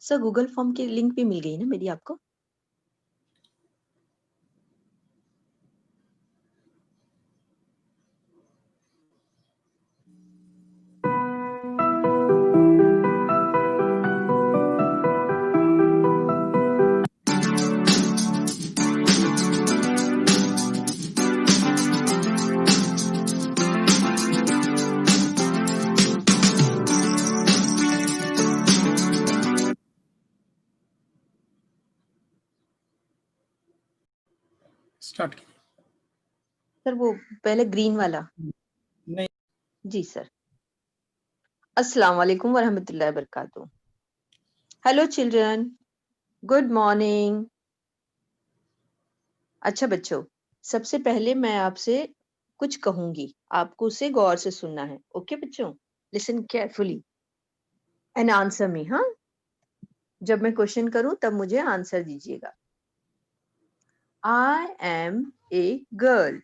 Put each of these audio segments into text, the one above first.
Sir Google form की link भी मिल गई ना मेरी आपको? स्टार्ट कीजिए। सर वो पहले ग्रीन वाला। नहीं। जी सर। अस्सलाम वालेकुम वरहमतुल्लाहि वबरकातुहू। Hello children, good morning. अच्छा बच्चों, सबसे पहले मैं आपसे कुछ कहूंगी, आपको उसे गौर से सुनना है। ओके बच्चों, listen carefully and answer me. हाँ, जब मैं क्वेश्चन करूं तब मुझे आंसर दीजिएगा। I am a girl.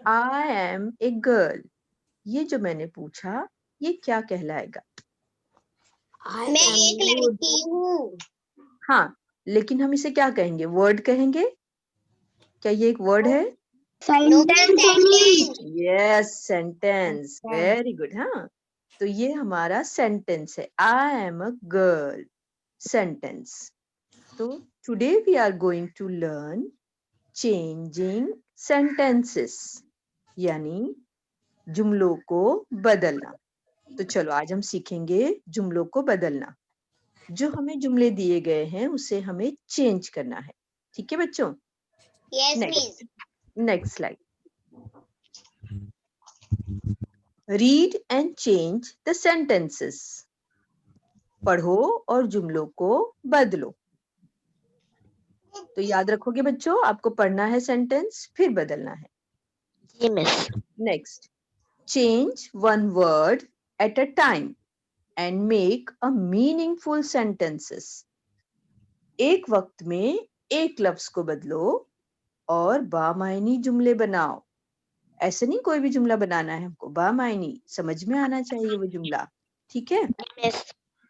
I am a girl. ये जो मैंने पूछा, ये क्या कहलाएगा? मैं एक लड़की हूँ। हाँ, लेकिन हम इसे क्या कहेंगे? वर्ड कहेंगे? क्या ये एक वर्ड है? Sentence. Yes, sentence. Very good. हाँ, तो ये हमारा सेंटेंस है। I am a girl. Sentence. तो today we are going to learn changing sentences, यानी जुमलों को बदलना। तो चलो आज हम सीखेंगे जुमलों को बदलना। जो हमें जुमले दिए गए हैं उसे हमें चेंज करना है। ठीक है बच्चों? Yes next next slide. Read and change the sentences. पढ़ो और जुमलों को बदलो। तो याद रखोगे बच्चों, आपको पढ़ना है सेंटेंस, फिर बदलना है। जी miss. Next, change one word at a time and make a meaningful sentences. एक वक्त में एक लफ्ज को बदलो और बामायनी जुमले बनाओ। ऐसे नहीं कोई भी जुमला बनाना है हमको, बामायनी, समझ में आना चाहिए वो जुमला। ठीक है? मिस।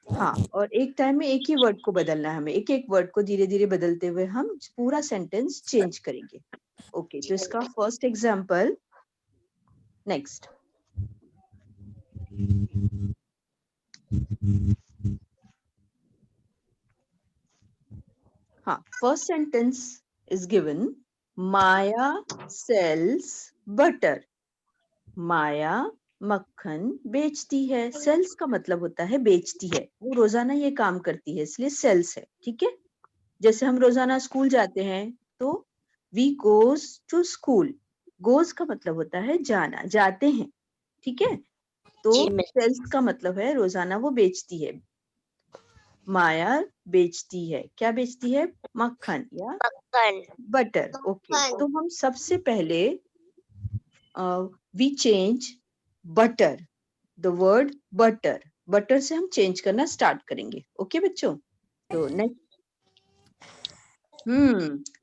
हाँ, और एक टाइम में एक ही वर्ड को बदलना है हमें। एक एक वर्ड को धीरे धीरे बदलते हुए हम पूरा सेंटेंस चेंज करेंगे। ओके, तो इसका फर्स्ट एग्जाम्पल। नेक्स्ट, हाँ, first sentence is given, Maya sells butter. Maya मक्खन बेचती है। सेल्स का मतलब होता है बेचती है, वो रोजाना ये काम करती है, इसलिए सेल्स है। ठीक है? जैसे हम रोजाना स्कूल जाते हैं तो we goes to school. Goes का मतलब होता है जाना, जाते हैं। ठीक है? तो सेल्स का मतलब है रोजाना वो बेचती है। माया बेचती है, क्या बेचती है? मक्खन या मक्खन। बटर। ओके, तो हम सबसे पहले we change butter, the word butter. Butter से हम चेंज करना स्टार्ट करेंगे। ओके बच्चों? तो नेक्स्ट,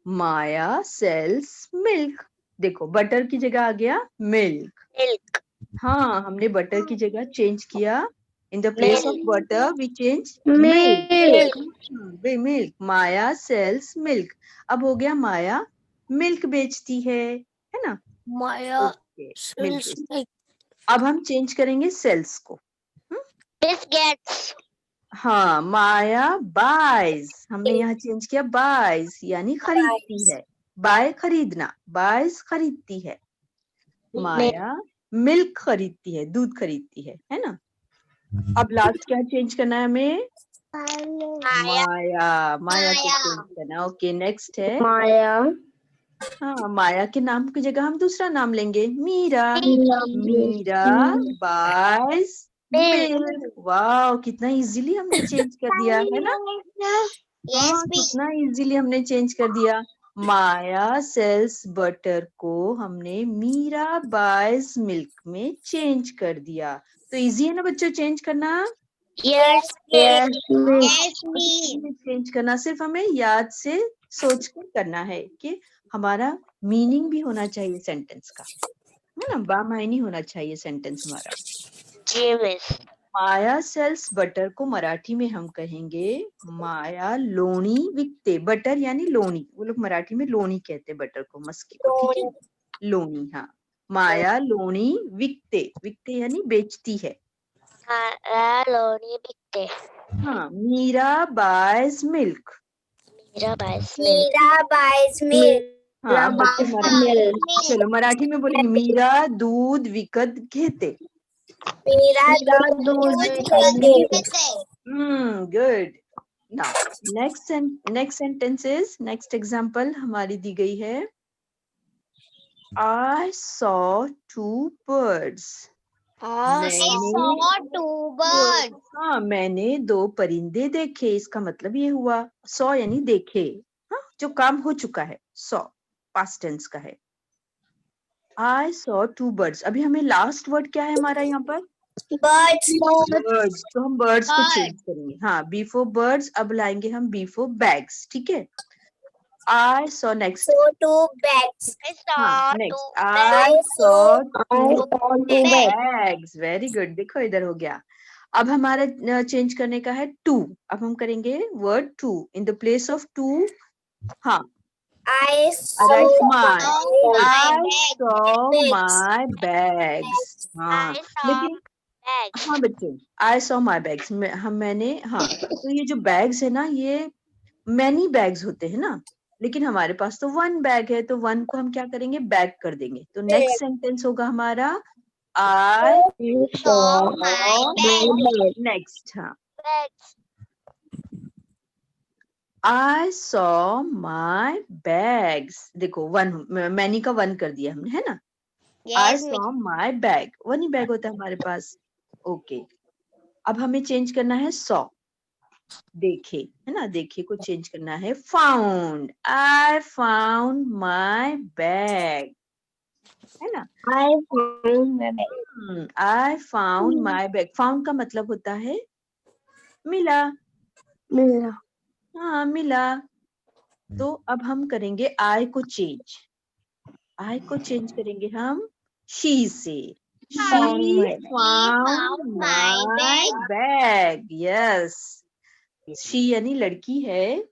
माया सेल्स मिल्क। देखो, बटर की जगह आ गया मिल्क। मिल्क। हाँ, हमने बटर की जगह चेंज किया। In the place of butter we change milk. Milk. Maya sells milk. अब हो गया माया मिल्क बेचती है ना? माया ओके, मिल्क बेचती। अब हम चेंज करेंगे सेल्स को। बिस्किट्स। हाँ, माया बाइज। हमने यहाँ चेंज किया बाइज, यानी खरीदती है। बाय खरीदना, बाइज खरीदती है। माया मिल्क खरीदती है, दूध खरीदती है ना? अब लास्ट क्या चेंज करना है हमें? माया। माया को चेंज करना। ओके, नेक्स्ट है माया। हाँ, माया के नाम की जगह हम दूसरा नाम लेंगे, मीरा। Meera buys milk. वाह, कितना इजीली हमने चेंज कर दिया है ना? हाँ, कितना इजीली हमने चेंज कर दिया। माया सेल्स बटर को हमने मीरा बाइज मिल्क में चेंज कर दिया। तो इजी है ना बच्चों चेंज करना? यस चेंज करना सिर्फ हमें याद से सोच कर करना है कि हमारा मीनिंग भी होना चाहिए सेंटेंस का, है ना? बामायनी होना चाहिए सेंटेंस हमारा। जी मिस। माया सेल्स बटर को मराठी में हम कहेंगे माया लोणी विकते। बटर यानी लोणी, वो लोग मराठी में लोणी कहते हैं बटर को, मस्की को, ठीक है, लोणी। हाँ, माया लोणी विकते, विकते यानी बेचती है। माया लोणी बिकते। हाँ, मीरा बायज मिल्क। मीरा बाइस मिल्क। हाँ, बच्चे चलो मराठी में बोलेंगे मीरा दूध विकत घेते। मीरा दूध बिकते। Good. Now next sentence is, next example हमारी दी गई है, I saw two birds. मैंने दो परिंदे देखे। इसका मतलब ये हुआ, सौ यानी देखे, हाँ, जो काम हो चुका है, सौ पास्ट टेंस का है। I saw two birds। अभी हमें लास्ट वर्ड क्या है हमारा यहाँ पर, birds। तो हम birds को चेंज करेंगे। हाँ, बिफोर birds अब लाएंगे हम बिफोर bags, ठीक है। I saw next। हाँ, next I saw two bags। Very good, देखो इधर हो गया। अब हमारा चेंज करने का है टू। अब हम करेंगे word two in the place of two. हाँ, I saw my bags। हाँ, लेकिन हाँ बच्चों, I saw my bags मैंने, हाँ, तो ये जो बैग्स है ना, ये मैनी बैग्स होते हैं ना, लेकिन हमारे पास तो वन बैग है, तो वन को हम क्या करेंगे, बैग कर देंगे। तो नेक्स्ट सेंटेंस होगा हमारा I saw नेक्स्ट। हाँ, I saw my bags। देखो वन, मैनी का वन कर दिया हमने, है ना। I saw my bag, one he bag होता है हमारे पास। ओके, अब हमें चेंज करना है सॉ, देखे, है ना, देखे को चेंज करना है found. I found my bag, है ना। I found my bag। Found का मतलब होता है मिला, हाँ मिला। तो अब हम करेंगे I को चेंज, I को चेंज करेंगे हम she से। She found my bag। Yes, she यानी लड़की है,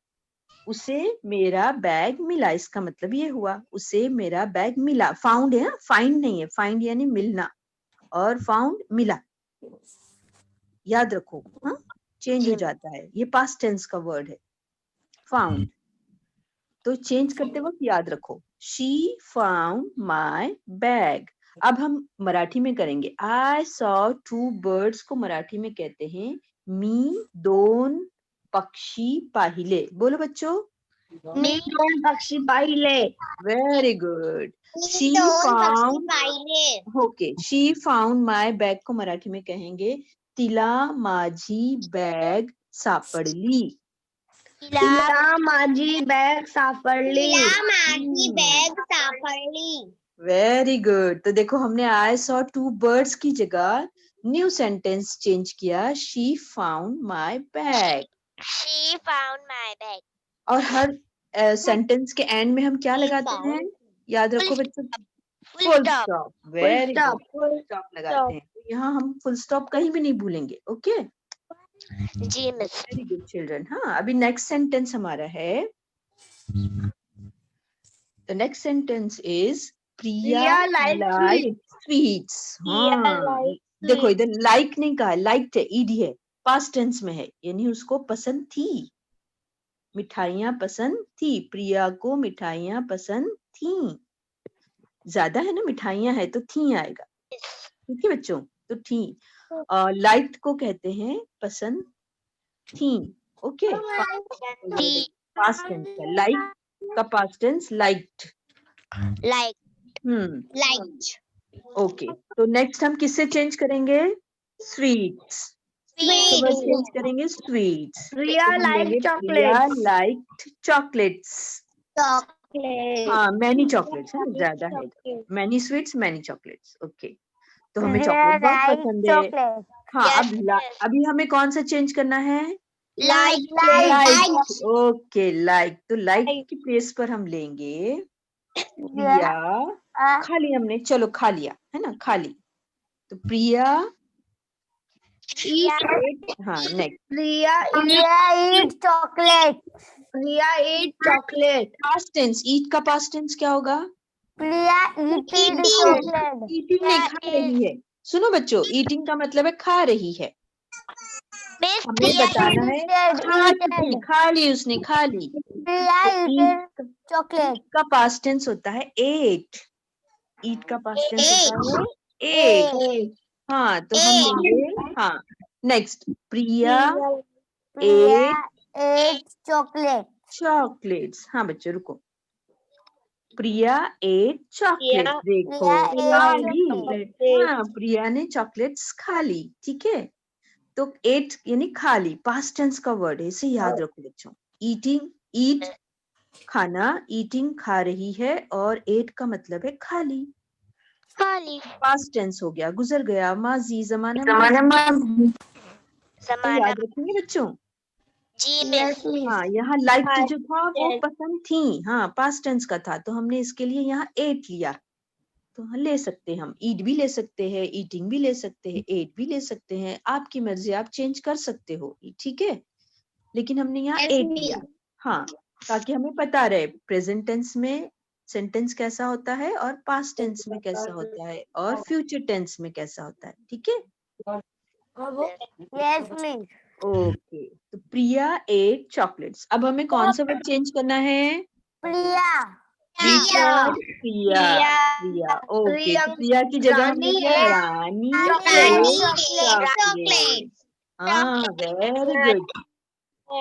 उसे मेरा बैग मिला। इसका मतलब ये हुआ, उसे मेरा बैग मिला। फाउंड है, फाइंड नहीं है। फाइंड यानी मिलना, और फाउंड मिला, याद रखो। हाँ, चेंज हो जाता है, ये पास्ट टेंस का वर्ड है फाउंड, तो चेंज करते वक्त याद रखो। She found my bag. अब हम मराठी में करेंगे। आई सॉ टू बर्ड्स को मराठी में कहते हैं मी दोन पक्षी पाहिले। बोलो बच्चों, मी दोन पक्षी पाहिले। Very good. She found, okay, she found my bag को मराठी में कहेंगे तिला माझी बैग सापडली। तिला माझी बॅग सापडली। Very good. तो देखो हमने आई सॉ टू बर्ड्स की जगह न्यू सेंटेंस चेंज किया, शी फाउंड माय बैग। और हर सेंटेंस के एंड में हम क्या लगाते हैं, याद रखो बच्चों, full stop. Very good, full stop लगाते हैं। तो यहाँ हम फुल स्टॉप कहीं भी नहीं भूलेंगे। ओके, जी मिस। Very good children. हाँ, अभी नेक्स्ट सेंटेंस हमारा है, the next sentence is Priya like sweets. हाँ, देखो इधर लाइक नहीं कहा, लाइक है, ईडी है, पास्ट टेंस में है, यानी उसको पसंद थी, मिठाइयाँ पसंद थी। प्रिया को मिठाइयाँ पसंद थी, ज्यादा है ना, मिठाइयाँ है तो थी आएगा, ठीक है बच्चों। तो थी, लाइक को कहते हैं पसंद थी। ओके, पास्ट टेंस का लाइक का पास्ट टेंस लाइक्ड। ओके, तो नेक्स्ट हम किससे चेंज करेंगे, स्वीट्स। चेंज करेंगे स्वीट्स। प्रिया लाइक प्रिया चॉकलेट। Liked chocolates. हाँ, मैनी चॉकलेट्स है, ज्यादा है, many sweets many chocolates. Okay, तो हमें चॉकलेट बहुत पसंद है। हाँ, अभी हमें कौन सा चेंज करना है, लाइक। Okay, like. तो लाइक की प्लेस पर हम लेंगे प्रिया। खा लिया हमने, चलो खा लिया, है ना, खा ली। तो प्रिया हाँ next Priya eat chocolate. Priya eat chocolate. Past tense, eat का पास्ट टेंस क्या होगा? Priya eating chocolate. ईटिंग नहीं, खा रही है। सुनो बच्चों, ईटिंग का मतलब है खा रही है। हमें बताना है खा चुकी, खा ली उसने, खा ली। Priya eated chocolate. का पास्ट टेंस होता है एट। ईट का पास्ट टेंस होता है एट। हाँ तो हम लेंगे, हाँ नेक्स्ट, प्रिया Priya ate chocolate. चॉकलेट्स। हाँ बच्चों रुको, प्रिया एट चॉकलेट, देखो Priya खा ate ली। chocolate. हाँ प्रिया ने चॉकलेट्स खा ली, ठीक है। तो एट यानी खा ली, पास्ट टेंस का वर्ड है, इसे याद रखो बच्चों। ईटिंग, ईट खाना, ईटिंग खा रही है, और एट का मतलब है खा ली। पास्ट टेंस हो गया, गुजर गया, माजी ज़माना माजी। तो याद रखेंगे बच्चों। हाँ यहाँ लाइक जो था वो पसंद थी, हाँ पास्ट टेंस का था, तो हमने इसके लिए यहाँ एट लिया। तो हाँ, ले सकते हैं हम, ईट भी ले सकते हैं, ईटिंग भी ले सकते हैं, एट भी ले सकते हैं, आपकी मर्जी, आप चेंज कर सकते हो, ठीक है। लेकिन हमने यहाँ एट लिया, हाँ, ताकि हमें पता रहे प्रेजेंट टेंस में सेंटेंस कैसा होता है, और पास्ट टेंस में कैसा होता है, और फ्यूचर टेंस में कैसा होता है, ठीक है। Yes, miss. ओके, तो प्रिया एट चॉकलेट्स। अब हमें कौन सा वर्ड चेंज करना है? Priya. प्रिया, प्रिया, ओके। तो प्रिया की जगह हमने लिया रानी चॉकलेट। हाँ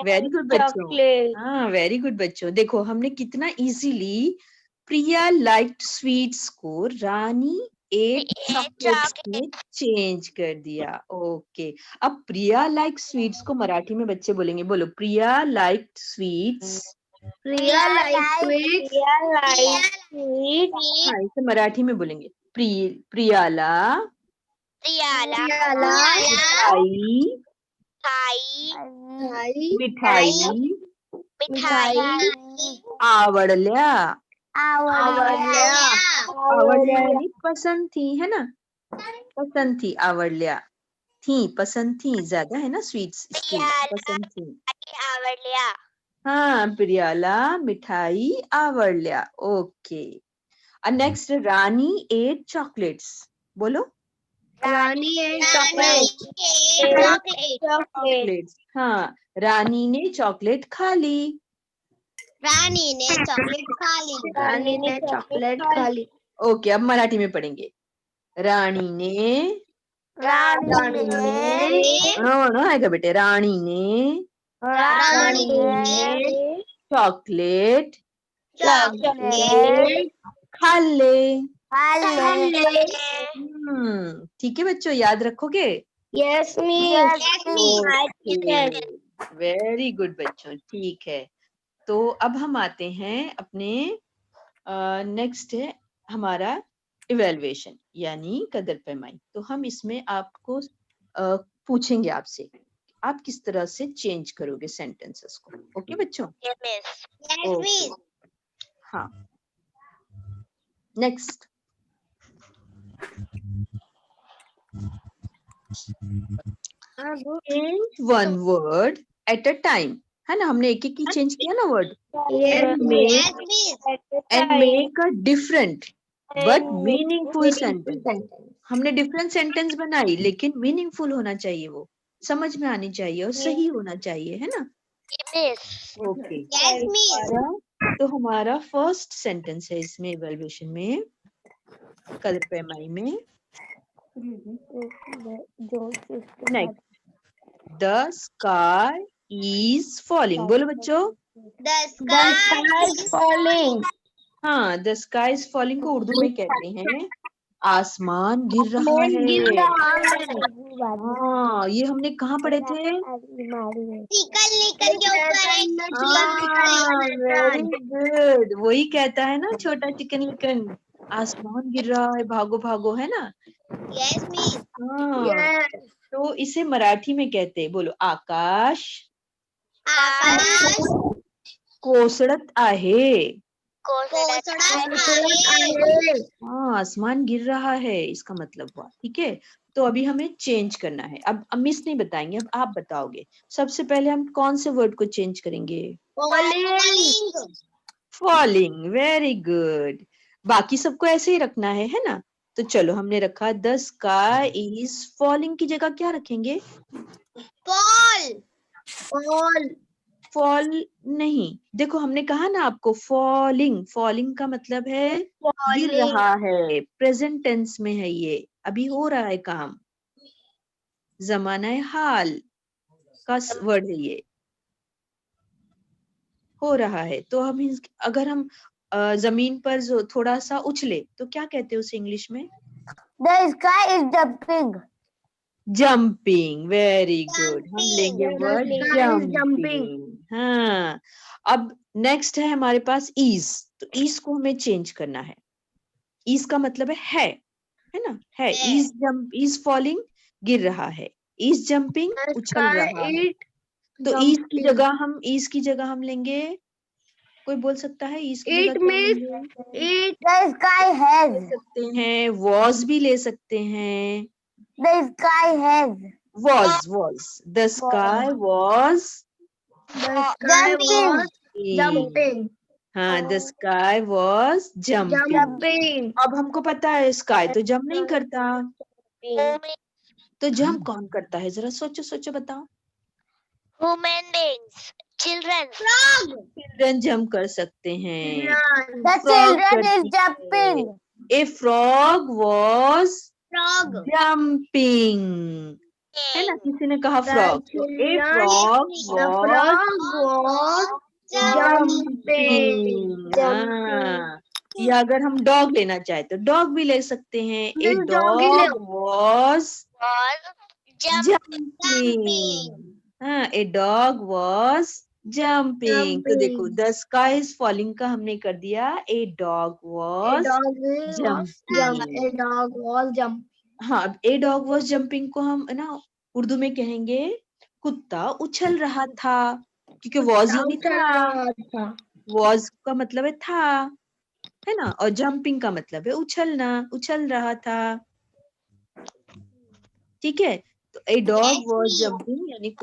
वेरी गुड बच्चों। हाँ वेरी गुड बच्चों, देखो हमने कितना इजीली प्रिया लाइक्ड स्वीट्स को रानी एट चॉकलेट्स में चेंज कर दिया। ओके, अब प्रिया लाइक स्वीट्स को मराठी में बच्चे बोलेंगे, बोलो Priya liked sweets. Priya likes sweets. हाँ इसे मराठी में बोलेंगे, प्रियाला मिठाई आवडल्या। आवडल्या यानी पसंद थी, है ना, पसंद थी, आवडल्या थी, पसंद थी, ज्यादा है ना स्वीट्स, इसकी पसंद थी। हाँ प्रियाला मिठाई आवडल्या। ओके, नेक्स्ट, रानी एट चॉकलेट्स, बोलो Rani ate chocolate. चॉकलेट्स। हाँ रानी ने चॉकलेट खा ली। रानी ने चॉकलेट खा ली. ओके, अब मराठी में पढ़ेंगे। रानी ने है का बेटे, रानी ने चॉकलेट खाल्ले। ठीक है बच्चों, याद रखोगे? Yes, वेरी गुड बच्चों, ठीक है। तो अब हम आते हैं अपने नेक्स्ट है हमारा इवेल्युएशन यानी कदर पैमाई। तो हम इसमें आपको पूछेंगे आपसे, आप किस तरह से चेंज करोगे सेंटेंसेस को। ओके बच्चों? ओके, हाँ next, change one word at a time, है ना, हमने एक एक ही चेंज किया ना word, and make a different but meaningful sentence. हमने डिफरेंट सेंटेंस बनाई, लेकिन मीनिंगफुल होना चाहिए, वो समझ में आनी चाहिए और सही होना चाहिए, है ना। ओके, तो हमारा फर्स्ट सेंटेंस है इसमें इवैल्यूएशन में, कदर पैमाई में। Next, the sky is falling, बोलो बच्चों। हाँ, द स्काई इज फॉलिंग को उर्दू में कहते हैं आसमान गिर रहा है। हाँ, ये हमने कहाँ पढ़े थे? वेरी गुड, वही कहता है ना छोटा चिकन लिकन, आसमान गिर रहा है, भागो भागो, है ना। हाँ, तो इसे मराठी में कहते हैं, बोलो आकाश कोसळत आहे। हाँ, आसमान गिर रहा है इसका मतलब हुआ, ठीक है। तो अभी हमें चेंज करना है। अब मिस नहीं बताएंगे, अब आप बताओगे। सबसे पहले हम कौन से वर्ड को चेंज करेंगे? Falling. Falling, very good. बाकी सबको ऐसे ही रखना है ना? तो चलो, हमने रखा द स्काई इज फॉलिंग की जगह क्या रखेंगे? Fall. Fall. फॉल नहीं, देखो हमने कहा ना आपको फॉलिंग, फॉलिंग का मतलब है गिर Falling. रहा है, प्रेजेंट टेंस में है, ये अभी हो रहा है काम, जमाना हाल का वर्ड है ये, हो रहा है। तो हम अगर हम जमीन पर जो थोड़ा सा उछले तो क्या कहते हैं उसे इंग्लिश में? The sky is jumping. Jumping, very good. हम लेंगे The word sky is jumping. Jumping. हाँ, अब नेक्स्ट है हमारे पास ईज। तो ईज को हमें चेंज करना है। ईज का मतलब है ना? है। ईज जंप, ईज फॉलिंग, गिर रहा है। ईज जंपिंग, The उछल sky रहा है। is तो ईज की jumping. जगह हम लेंगे, कोई बोल सकता है ईज की जगह It क्या means लेंगे? it. The sky ले has. सकते हैं, वॉज भी ले सकते हैं। The sky has. Was the sky was The sky was jumping. हाँ, the sky was jumping. Jumping. अब हमको पता है स्काई तो जंप नहीं करता, तो जंप कौन करता है? जरा सोचो सोचो, बताओ। Human beings. Children. Frog. Children jump कर सकते हैं। The Frog children is करती jumping. है। A frog was Frog. jumping, है ना? किसी ने कहा फ्रॉग, तो ए frog The frog was jumping। हाँ, या अगर हम डॉग लेना चाहे तो डॉग भी ले सकते हैं। ए नहीं, dog ही ले। Dog was jumping। हाँ, ए डॉग was jumping। तो देखो, द स्काई इज फॉलिंग का हमने कर दिया a dog was jumping। A dog was jumping. हाँ, अब ए डॉग वॉज जंपिंग को हम ना उर्दू में कहेंगे कुत्ता उछल रहा था, क्योंकि वॉज यानी था। वॉज का मतलब है ना? और जंपिंग का मतलब है उछलना, उछल रहा था। ठीक है, तो ए डॉग वॉज जंपिंग यानी एक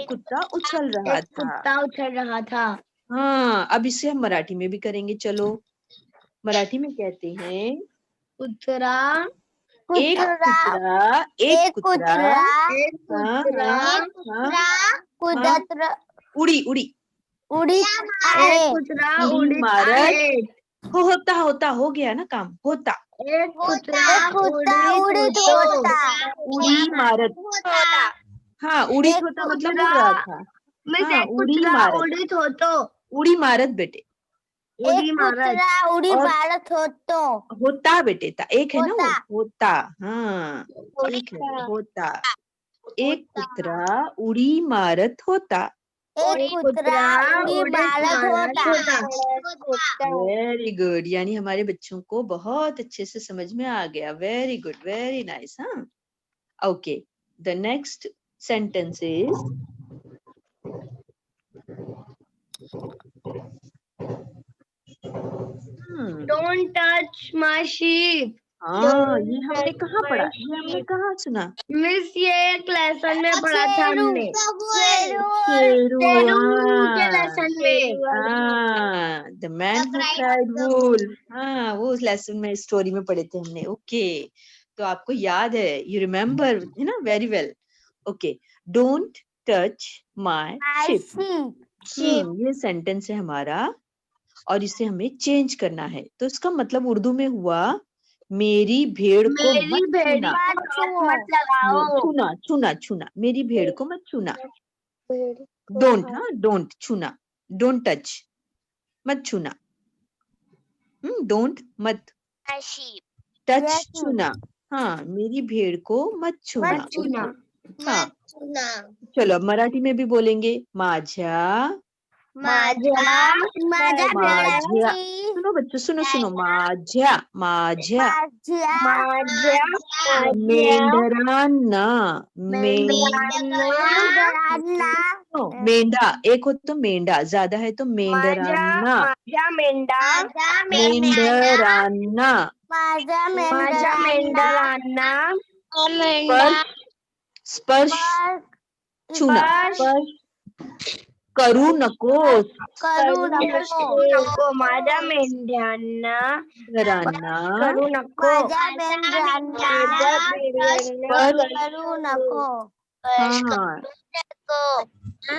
कुत्ता उछल रहा था। कुत्ता उछल रहा था। हाँ, अब इसे हम मराठी में भी करेंगे। चलो, मराठी में कहते हैं कुतरा एक कुतरा उड़ी उड़ी मारत होता हो गया ना काम, होता उड़ी मारत। हाँ, उड़ित होता मतलब उड़ रहा था। हाँ, उड़ी मारत बेटे, होता बेटे था, एक है ना वो, होता। हाँ, एक है वो, होता। एक कुतरा उड़ी मारत होता। वेरी गुड, यानी हमारे बच्चों को बहुत अच्छे से समझ में आ गया। Very good, very nice. हाँ, okay, the next sentence is Don't touch my sheep. हाँ, ये हमने कहाँ पढ़ा? ये हमने कहाँ सुना? मिस, ये एक लेसन में पढ़ा था हमने। शेरू, के लेसन में। हाँ, the man who cried wolf. हाँ, वो उस लेसन में, स्टोरी में पढ़े थे हमने। ओके, तो आपको याद है, यू रिमेम्बर, है ना? Very well. Okay, don't touch my ship. ये सेंटेंस है हमारा और इसे हमें चेंज करना है। तो इसका मतलब उर्दू में हुआ मेरी भेड़ को मत छूना। मेरी भेड़ को मत छूना। डोंट, हाँ, डोंट छूना, डोंट टच, मत छूना। डोंट मत, टच छूना। हाँ, मेरी भेड़ को मत छूना। हाँ, चलो अब मराठी में भी बोलेंगे माझ्या सुनो बच्चों, सुनो माझ्या मेंढा, एक हो तो मेंढा, ज्यादा है तो मेंढरांना। मेंढरांना स्पर्श छूना, स्पर्श करू नकोस, नको माझ्या मेंढ्यांना घरांना करू नको हाँ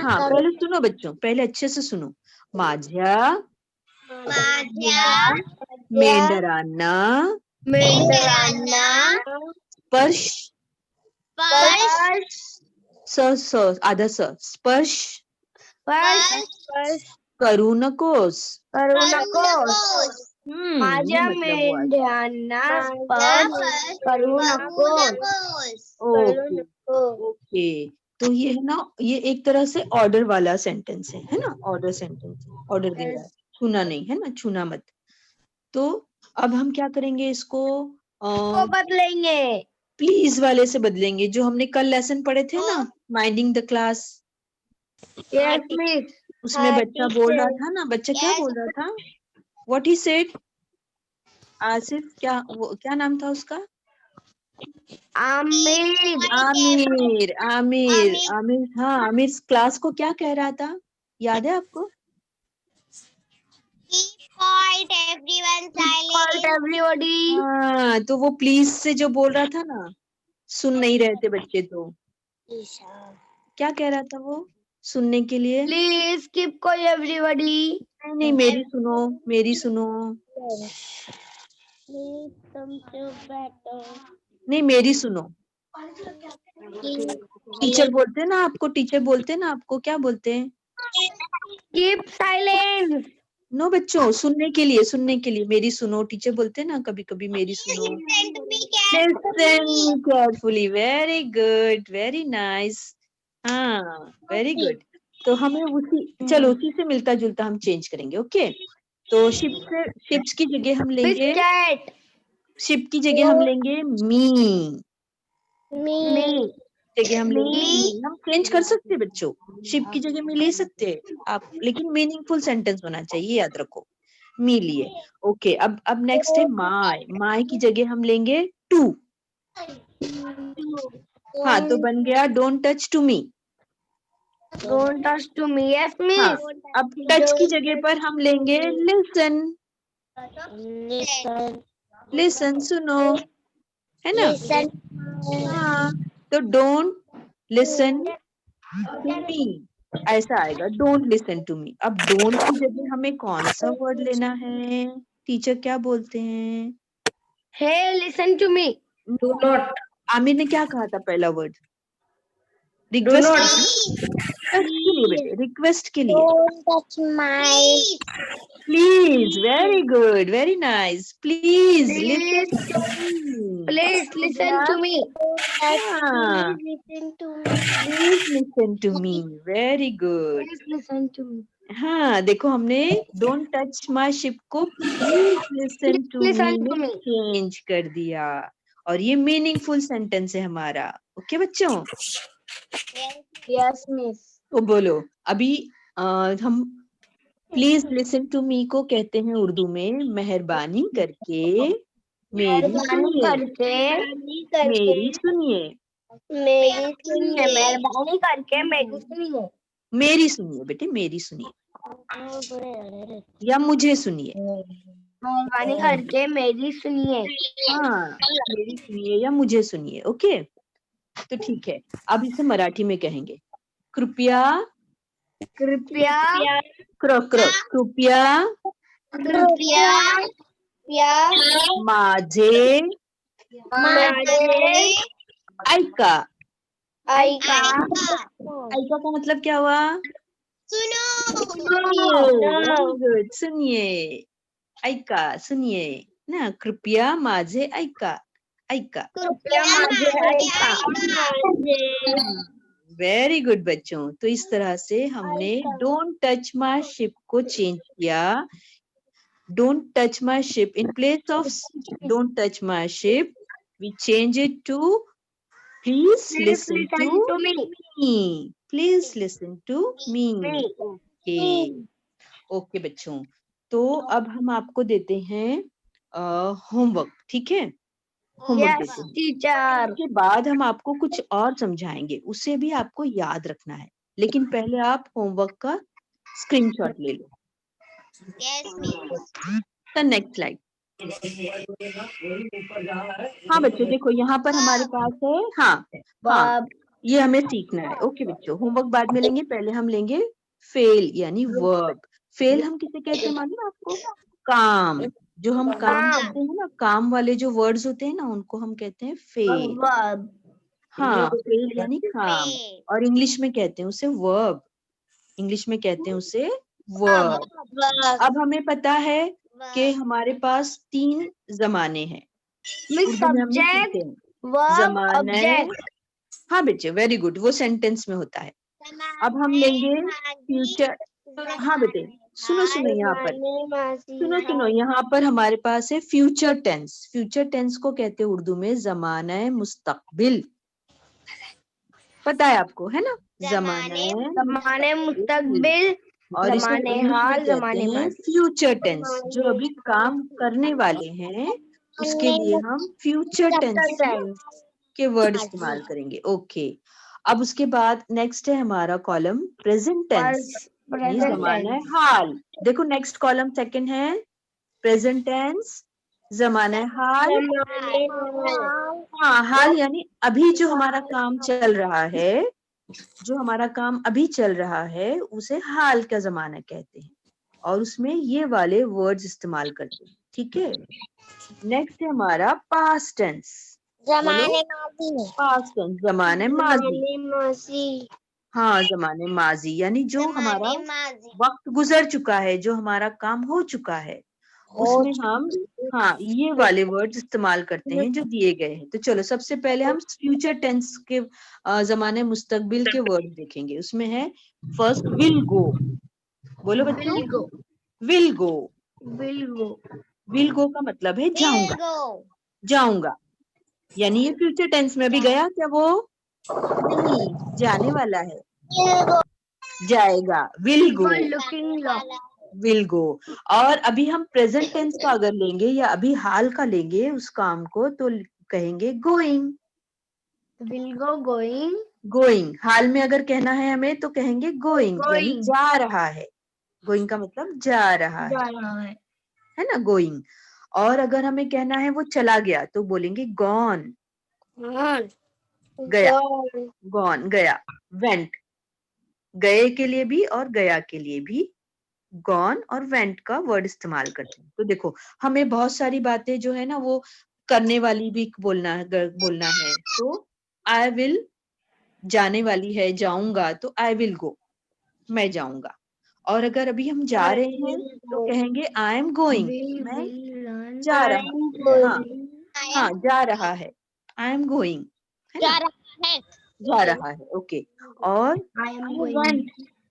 हाँ, पहले सुनो बच्चों, पहले अच्छे से सुनो। माझ्या मेंढरांना स्पर्श आधा स स्पर्श करू नकोस। ये माझ्या मतलब हुआ। मेंढ्यांना स्पर्श करू नकोस ओके ओके, तो ये है ना, ये एक तरह से ऑर्डर वाला सेंटेंस है ना, ऑर्डर सेंटेंस, ऑर्डर दे रहा है, छूना नहीं है ना, छूना मत। तो अब हम क्या करेंगे इसको, बदलेंगे, प्लीज वाले से बदलेंगे, जो हमने कल लेसन पढ़े थे ना, minding the class. Yes miss. उसमें बच्चा बोल रहा था ना, बच्चा क्या बोल रहा था, व्हाट ही सेड, आसिफ, क्या नाम था उसका, आमिर आमिर आमिर आमिर, हाँ आमिर क्लास को क्या कह रहा था, याद है आपको? एवरीबॉडी। हाँ, तो वो प्लीज से जो बोल रहा था ना, सुन नहीं रहे थे बच्चे, तो क्या कह रहा था वो सुनने के लिए? प्लीज कीप को एवरीबॉडी। नहीं, मेरी सुनो, मेरी सुनो, नहीं मेरी सुनो। टीचर बोलते हैं ना आपको, टीचर बोलते हैं ना आपको, क्या बोलते हैं? Keep silence. नो बच्चों, सुनने के लिए, सुनने के लिए मेरी सुनो, टीचर बोलते हैं ना कभी कभी मेरी सुनो। Listen carefully, very good, very nice, हाँ वेरी गुड। तो हमें चलो उसी से मिलता जुलता हम चेंज करेंगे, ओके। तो शिप्स की जगह हम लेंगे, शिप की जगह हम लेंगे मी, जगह हम लेंगे मी। हम चेंज कर सकते हैं बच्चों, शिप की जगह में ले सकते हैं आप, लेकिन मीनिंगफुल सेंटेंस होना चाहिए, याद रखो, मी लिए। ओके, अब नेक्स्ट है माय, माय की जगह हम लेंगे टू। हाँ, तो बन गया don't touch to me. Don't touch to me. Yes miss. हाँ, अब टच की जगह पर हम लेंगे लिसन, लिसन सुनो, है ना? हाँ, तो डोंट लिसन टू मी, ऐसा आएगा, डोंट लिसन टू मी। अब डोंट की जगह हमें कौन सा वर्ड लेना है, टीचर क्या बोलते हैं? Hey listen to me. Do not, Aamir ने क्या कहा था पहला वर्ड? डू रिक्वेस्ट नॉट, के लिए बेटे, रिक्वेस्ट के लिए, touch my. Please, very good, very nice, please listen to please listen to me. हाँ, please listen to me, very good. Please listen to me. हाँ, देखो हमने डोंट टच माय शिप को please listen to Listen me to में me. Change कर दिया, और ये मीनिंगफुल सेंटेंस है हमारा, ओके बच्चों? Yes miss. तो बोलो अभी, हम प्लीज लिसन टू मी को कहते हैं उर्दू में मेहरबानी करके मेरी सुनिए, मेरी सुनिए, मेहरबानी करके मेरी सुनिए। मेरी सुनिए बेटे, मेरी सुनिए, या मुझे सुनिए। मेहरबानी करके मेरी सुनिए। हाँ, मेरी सुनिए या मुझे सुनिए, ओके। तो ठीक है, अब इसे मराठी में कहेंगे, कृपया, कृपया कृपया माझे ऐका, ऐका का मतलब क्या हुआ? गुड, सुनिए, ऐका, सुनिए ना, कृपया माझे ऐका, ऐका। वेरी गुड बच्चों, तो इस तरह से हमने डोंट टच माय शिप को चेंज किया, don't touch my ship, in place of don't touch my ship we change it to please listen to me, please listen to me, okay. Okay बच्चों, तो अब हम आपको देते हैं होमवर्क, ठीक है? होमवर्क Yes, देते हैं। teacher. उसके बाद हम आपको कुछ और समझाएंगे, उसे भी आपको याद रखना है, लेकिन पहले आप होमवर्क का स्क्रीनशॉट ले लो। Yes, miss. The next slide. हाँ बच्चों देखो यहाँ पर हमारे पास है, हाँ हाँ, Verb. ये हमें सीखना है। ओके बच्चों, होमवर्क बाद में लेंगे, पहले हम लेंगे फेल यानी वर्ब। फेल हम किसे कहते हैं मालूम है आपको? काम। जो हम काम काम। करते हैं ना, काम वाले जो वर्ड्स होते हैं ना, उनको हम कहते हैं फेल। Verb. हाँ, फेल यानी काम, Fail. और इंग्लिश में कहते हैं उसे वर्ब। इंग्लिश में कहते हैं उसे वर्ब। Verb. अब हमें पता है कि Verb. हमारे पास 3 जमाने हैं। Means उर्दू में हमने subject, सीखे हैं। verb, जमाने, object. हाँ बच्चे वेरी गुड, वो सेंटेंस में होता है। अब हम लेंगे फ्यूचर। हाँ बेटे, सुनो सुनो यहाँ पर, सुनो यहाँ पर हमारे पास है फ्यूचर टेंस। फ्यूचर टेंस को कहते हैं उर्दू में जमाना मुस्तकबिल। पता है आपको, है ना? जमाने जमाने मुस्तकबिल, और इसको जमाने इंग्लिश में हाल, कहते जमाने हैं माजी। Future tense. जो अभी काम करने वाले हैं उसके लिए हम फ्यूचर टेंस के वर्ड इस्तेमाल करेंगे। ओके, अब उसके बाद नेक्स्ट है हमारा कॉलम प्रेजेंट टेंस, यानी Present जमाना है tense. हाल। देखो नेक्स्ट कॉलम सेकंड है प्रेजेंट टेंस, जमाना है हाल। जमाने हाल. हाँ, हाल यानी अभी जो हमारा काम चल रहा है, जो हमारा काम अभी चल रहा है उसे हाल का जमाना कहते हैं, और उसमें ये वाले वर्ड्स इस्तेमाल करते हैं। ठीक है, नेक्स्ट है हमारा पास्ट टेंस। जमाने माजी पास्ट टेंस जमाने माजी। जमाने माजी. हाँ, जमाने माजी यानी जो हमारा जमाने माजी वक्त गुजर चुका है, जो हमारा काम हो चुका है, उसमें हम हाँ ये वाले वर्ड्स इस्तेमाल करते हैं जो दिए गए हैं। तो चलो सबसे पहले हम फ्यूचर टेंस के जमाने मुस्तकबिल के वर्ड देखेंगे। उसमें है फर्स्ट विल गो। बोलो बच्चों, Will go. Will go. Will go. Will go का मतलब है जाऊंगा, will go जाऊंगा। यानी ये फ्यूचर टेंस में भी गया क्या? वो नहीं, जाने वाला है, will go जाएगा, will go, People looking up. Will go. और अभी हम प्रेजेंट टेंस का अगर लेंगे या अभी हाल का लेंगे उस काम को, तो कहेंगे going. Will go going. Going, हाल में अगर कहना है हमें तो कहेंगे गोइंग, यानी Going. जा रहा है। गोइंग का मतलब जा रहा जा रहा है ना, गोइंग। और अगर हमें कहना है वो चला गया तो बोलेंगे गॉन, है. गया, Gone. गॉन गया। वेंट, गए के लिए भी और गया के लिए भी गॉन और वेंट का वर्ड इस्तेमाल करते हैं। तो देखो हमें बहुत सारी बातें जो है ना वो करने वाली भी बोलना है। तो आई विल, जाने वाली है, जाऊंगा, तो आई विल गो, मैं जाऊंगा। और अगर अभी हम जा रहे हैं तो कहेंगे आई एम गोइंग, मैं Run. जा रहा हूँ। हाँ I हाँ, am जा रहा है, आई एम गोइंग, है जा ना, रहा है जा रहा है। ओके, और I am I going. Went,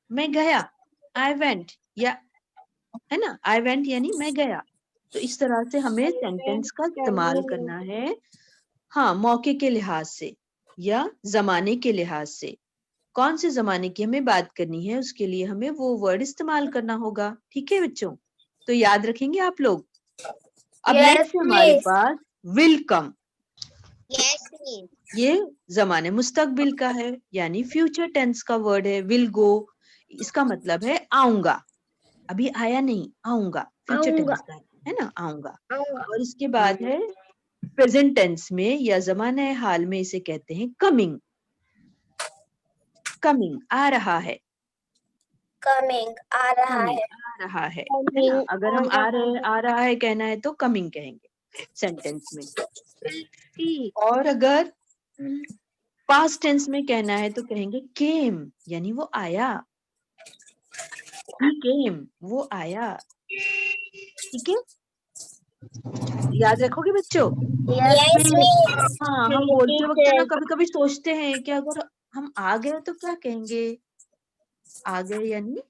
मैं गया, आई वेंट, या है ना, आई वेंट यानी मैं गया। तो इस तरह से हमें सेंटेंस का इस्तेमाल करना है। हाँ, मौके के लिहाज से या जमाने के लिहाज से, कौन से जमाने की हमें बात करनी है उसके लिए हमें वो वर्ड इस्तेमाल करना होगा। ठीक है बच्चों, तो याद रखेंगे आप लोग। अब Yes, नेक्स्ट हमारे please. Pass will come. yes miss ये जमाने मुस्तकबिल का है, यानी फ्यूचर टेंस का वर्ड है विल गो। इसका मतलब है आऊंगा, अभी आया नहीं, आऊंगा, फ्यूचर आऊंगा. टेंस का है ना, आऊंगा। आऊंगा. और इसके बाद है प्रेजेंट टेंस में या जमाने हाल में इसे कहते हैं कमिंग। कमिंग, आ रहा है, Coming. आ रहा कमिंग, है. आ रहा है ना। Coming. अगर हम आ रहा है कहना है तो कमिंग कहेंगे सेंटेंस में। और अगर पास्ट टेंस में कहना है तो कहेंगे केम, यानी वो आया, ही केम, वो आया। ठीक है, याद रखोगे बच्चों? Yes, yes please. miss हाँ, हम बोलते वक्त ना कभी कभी सोचते हैं कि अगर हम आ गए तो क्या कहेंगे? आ गए यानी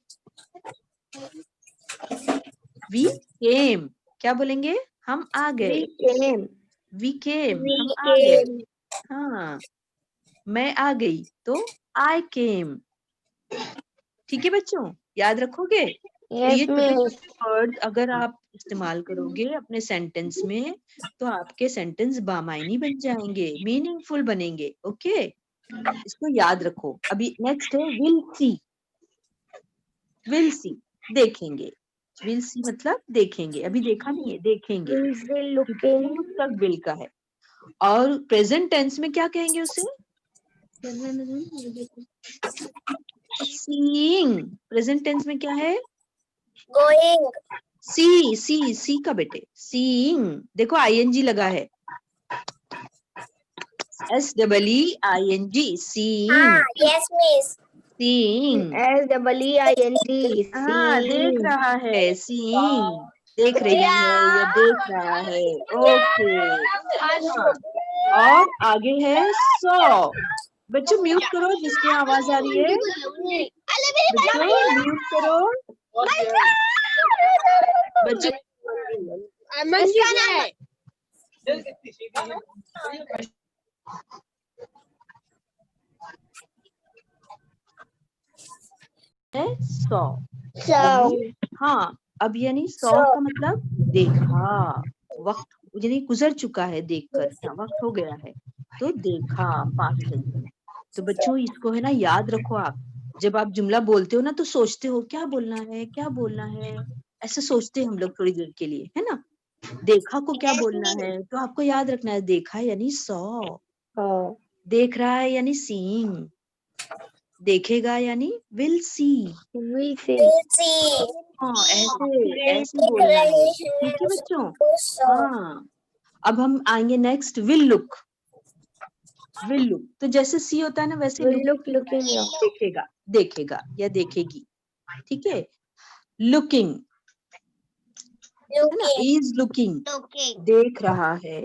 वी केम, क्या बोलेंगे? हम आ गए, We came. We came, We हम आ गए। came. हाँ, मैं आ गई तो आई केम। ठीक है बच्चों, याद रखोगे? तो Yes, ये छोटे miss. छोटे वर्ड अगर आप इस्तेमाल करोगे अपने सेंटेंस में तो आपके सेंटेंस बामायनी बन जाएंगे, मीनिंगफुल बनेंगे। ओके, इसको याद रखो। अभी नेक्स्ट है विल सी। विल सी देखेंगे। विल सी मतलब देखेंगे, अभी देखा नहीं है, देखेंगे। Is he क्योंकि looking? पूर्व तक विल का है। और प्रेजेंट टेंस में क्या कहेंगे उसे? सीइंग। प्रेजेंट टेंस में क्या है? Going. सी का बेटे, सीइंग। देखो आईएनजी लगा है, SEEING, seeing. Yes, miss. Seeing, SEEING. हाँ देख Seeing. रहा है, सीइंग। देख रही है या देख रहा है। ओके, हाँ। और आगे है सॉ। बच्चों म्यूट करो जिसकी आवाज आ रही है, बच्चों म्यूट करो। बच्चों सॉ। हाँ, अब यानी सॉ का मतलब देखा, वक्त यानी गुजर चुका है देखकर, या वक्त हो गया है तो देखा, पास्ट टेंस में। तो बच्चों इसको है ना याद रखो। आप जब आप जुमला बोलते हो ना तो सोचते हो क्या बोलना है, क्या बोलना है, ऐसे सोचते हैं हम लोग थोड़ी देर के लिए, है ना। देखा को क्या बोलना है तो आपको याद रखना है, देखा यानी सॉ, देख रहा है यानी सीइंग, देखेगा यानी विल सी। Will see. हाँ, ऐसे ऐसे बोलना है, ठीक है बच्चों। हाँ, अब हम आएंगे next will look. Will look तो जैसे सी होता है ना वैसे Will लुक looking. देखेगा, देखेगा या देखेगी, ठीक है। लुकिंग है ना, इज लुकिंग देख रहा है,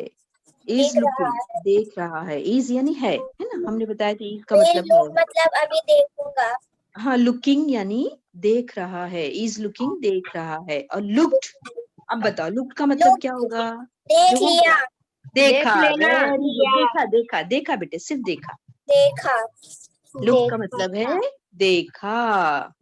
इज लुकिंग देख रहा है, इज यानी है ना, हमने बताया था इज का मतलब है। मतलब अभी देखूंगा. हाँ, लुकिंग यानी देख रहा है, इज लुकिंग देख रहा है। और लुक्ड, अब बताओ लुक्ड का मतलब क्या होगा? देख जो हो लिया. गया, देखा, देख लेना. वेरी गुड, देखा देखा देखा बेटे, सिर्फ देखा। देखा. लुक का मतलब है देखा।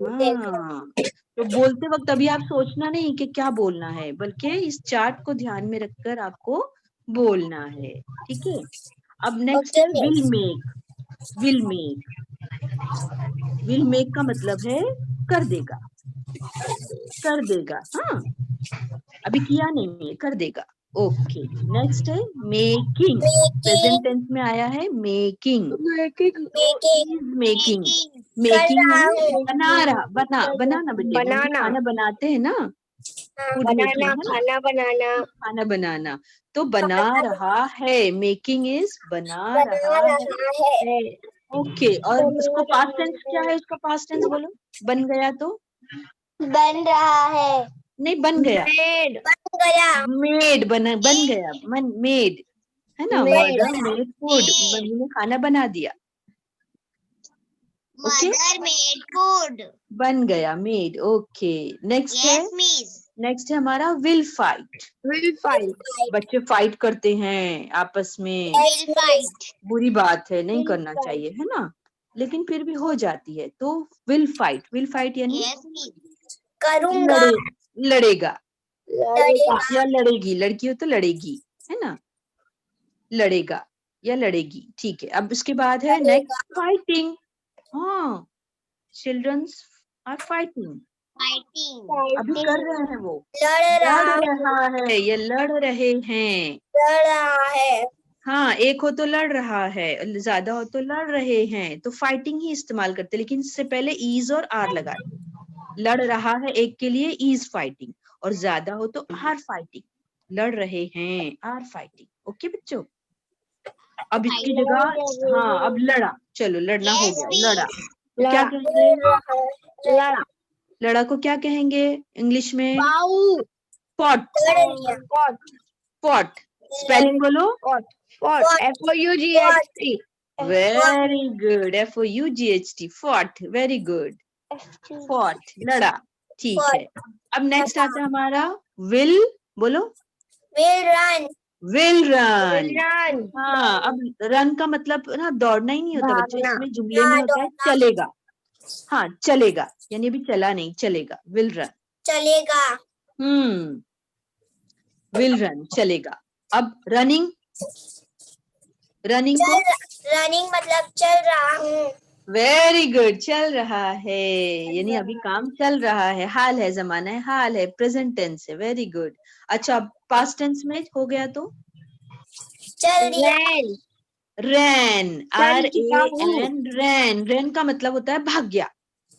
हाँ, तो बोलते वक्त अभी आप सोचना नहीं कि क्या बोलना है, बल्कि इस चार्ट को ध्यान में रखकर आपको बोलना है, ठीक है। अब नेक्स्ट है will make. Will make, will make का मतलब है कर देगा, कर देगा। हाँ, अभी किया नहीं है, कर देगा। ओके, नेक्स्ट है मेकिंग। प्रेजेंट टेंस में आया है मेकिंग, मेकिंग। मेकिंग यानी बना रहा, बनाना बेटे, हम जो खाना बनाते हैं ना, फूड मेकिंग है ना, खाना बनाना. खाना बनाना। तो बना रहा है, मेकिंग इज बना रहा है। ओके, और उसको पास्ट टेंस क्या है? उसका पास्ट टेंस बोलो। बन गया तो बन रहा है. नहीं, बन गया, बन गया. मेड, बन गया, मेड है ना, मदर मेड फूड, मम्मी ने खाना बना दिया। Okay, made food. बन गया, मेड। ओके, नेक्स्ट है, नेक्स्ट है हमारा विल फाइट। Will fight. बच्चे फाइट करते हैं आपस में, बुरी बात है, नहीं करना चाहिए, है ना, लेकिन फिर भी हो जाती है। तो विल फाइट, विल फाइट यानी करूंगा. लड़ेगा या लड़ेगी, लड़की हो तो लड़ेगी, है ना, लड़ेगा या लड़ेगी, ठीक है। अब उसके बाद है नेक्स्ट फाइटिंग। हाँ, चिल्ड्रंस आर फाइटिंग, अभी कर रहे हैं वो, लड़ रहा है, ये लड़ रहे हैं। रहा है. हाँ, एक हो तो लड़ रहा है, ज्यादा हो तो लड़ रहे हैं, तो फाइटिंग ही इस्तेमाल करते, लेकिन इससे पहले ईज और आर लगाए। लड़ रहा है एक के लिए ईज फाइटिंग, और ज्यादा हो तो आर फाइटिंग, लड़ रहे हैं, आर फाइटिंग। ओके बच्चों, अब इसकी जगह, हाँ अब लड़ा, चलो लड़ना हो गया, लड़ा तो क्या कहेंगे? लड़ा. लड़ा को क्या कहेंगे इंग्लिश में? फॉट। फॉट, स्पेलिंग बोलो। Fought. F-O-U-G-H-T. Very good, FOUGHT, fought, very good, fought, लड़ा, ठीक है। अब नेक्स्ट आता है हमारा विल, बोलो। Will run. Will run. हाँ, अब रन का मतलब ना दौड़ना ही नहीं होता बच्चों, भागना। इसमें जुमले में होता है चलेगा। हाँ, चलेगा यानी अभी चला नहीं, चलेगा, विल रन। चलेगा। विल रन चलेगा। अब रनिंग, रनिंग को रनिंग मतलब चल रहा हूँ। वेरी गुड, चल रहा है, यानी अभी काम चल रहा है, हाल है, जमाना है, हाल है, प्रेजेंट टेंस है, वेरी गुड। अच्छा, पास्ट टेंस में हो गया तो चल दिया। रैन, चल चुका हूँ। RAN, रैन, रैन का मतलब होता है भाग गया,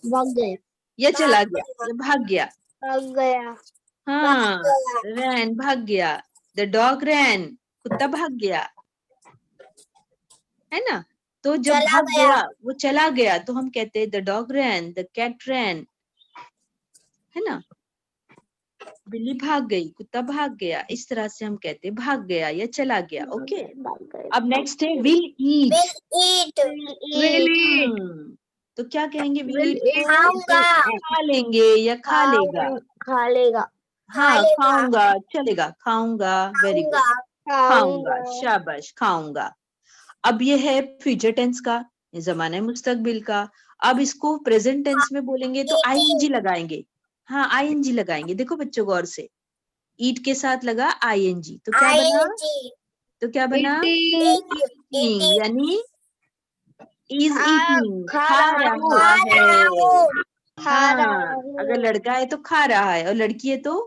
भाग गए। ये चला गया, ये भाग गया। भाग गया। हाँ, रैन भाग गया। द डॉग रैन, कुत्ता भाग गया, है ना। तो जब चला भाग गया। गया, वो चला गया, तो हम कहते हैं the dog ran, the cat ran, है ना। बिल्ली भाग गई, कुत्ता भाग गया, इस तरह से हम कहते हैं भाग गया या चला गया। ओके, भाग गए। अब नेक्स्ट है विल ईट। Will eat। तो क्या कहेंगे विल Will ईट को? eat। खाऊंगा। खा लेंगे या खा लेगा। खा लेगा। हाँ, लेगा। खाऊंगा चलेगा, खाऊंगा, वेरी गुड, खाऊंगा। खाऊंगा, शाबाश, खाऊंगा। अब ये है फ्यूचर टेंस का, ये जमाना है मुस्तकबिल का। अब इसको प्रेजेंट टेंस में बोलेंगे तो आईएनजी लगाएंगे। हाँ, आईएनजी लगाएंगे, देखो बच्चों गौर से, ईट के साथ लगा आईएनजी, तो क्या बना? तो क्या बना? Eating, यानी इज ईटिंग, खा खा रहा हूँ। रहा है। खा रहा हाँ, हूँ। अगर लड़का है तो खा रहा है, और लड़की है तो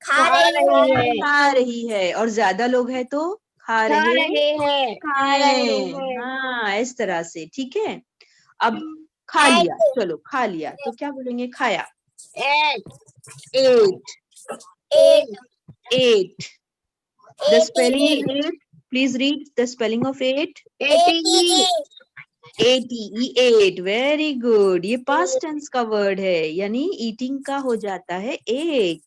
खा खा रही है। खा रही है, और ज्यादा लोग हैं तो खा खा रहे रहे हैं। हैं। हाँ, इस तरह से, ठीक है। अब खा लिया, चलो खा लिया, तो क्या बोलेंगे? खाया। Ate। Ate, ate, the spelling Eat। Is ate, please read the spelling of ate. Ate। ATE, ate, very good. ये पास्ट टेंस का वर्ड है, यानी ईटिंग का हो जाता है ate,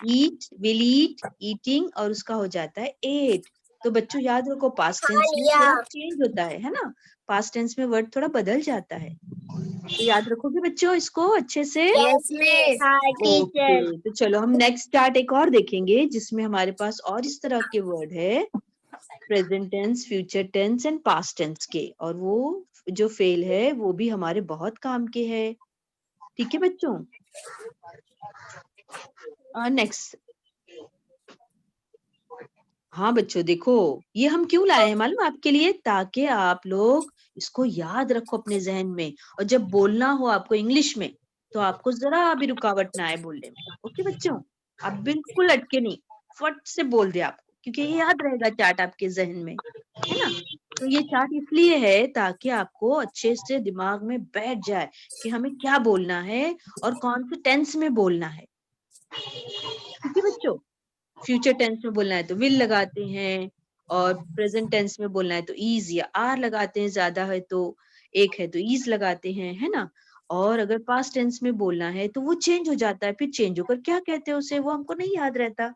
eat, will eat, eating, और उसका हो जाता है एट। तो बच्चों याद रखो, पास्ट टेंस में लिया। थोड़ा चेंज होता है ना, पास्ट टेंस में वर्ड थोड़ा बदल जाता है, तो याद रखोगे बच्चों इसको अच्छे से। Yes, miss। ओके, तो चलो हम नेक्स्ट चार्ट एक और देखेंगे, जिसमें हमारे पास और इस तरह के वर्ड है, present tense, future tense and past tense के, और वो जो फेल है वो भी हमारे बहुत काम के है, ठीक है बच्चों। नेक्स्ट, हाँ बच्चों देखो, ये हम क्यों लाए हैं मालूम आपके लिए, ताकि आप लोग इसको याद रखो अपने जहन में, और जब बोलना हो आपको इंग्लिश में, तो आपको जरा भी रुकावट ना आए बोलने में। ओके बच्चों, आप बिल्कुल अटके नहीं, फट से बोल दे आपको, क्योंकि ये याद रहेगा चार्ट आपके जहन में, है ना। तो ये चार्ट इसलिए है ताकि आपको अच्छे से दिमाग में बैठ जाए कि हमें क्या बोलना है और कौन से टेंस में बोलना है, ठीक है बच्चों। फ्यूचर टेंस में बोलना है तो विल लगाते हैं, और प्रेजेंट टेंस में बोलना है तो इज या आर लगाते हैं, ज्यादा है तो एक है तो इज लगाते हैं, है ना। और अगर पास्ट टेंस में बोलना है तो वो चेंज हो जाता है, फिर चेंज होकर क्या कहते हैं उसे, वो हमको नहीं याद रहता।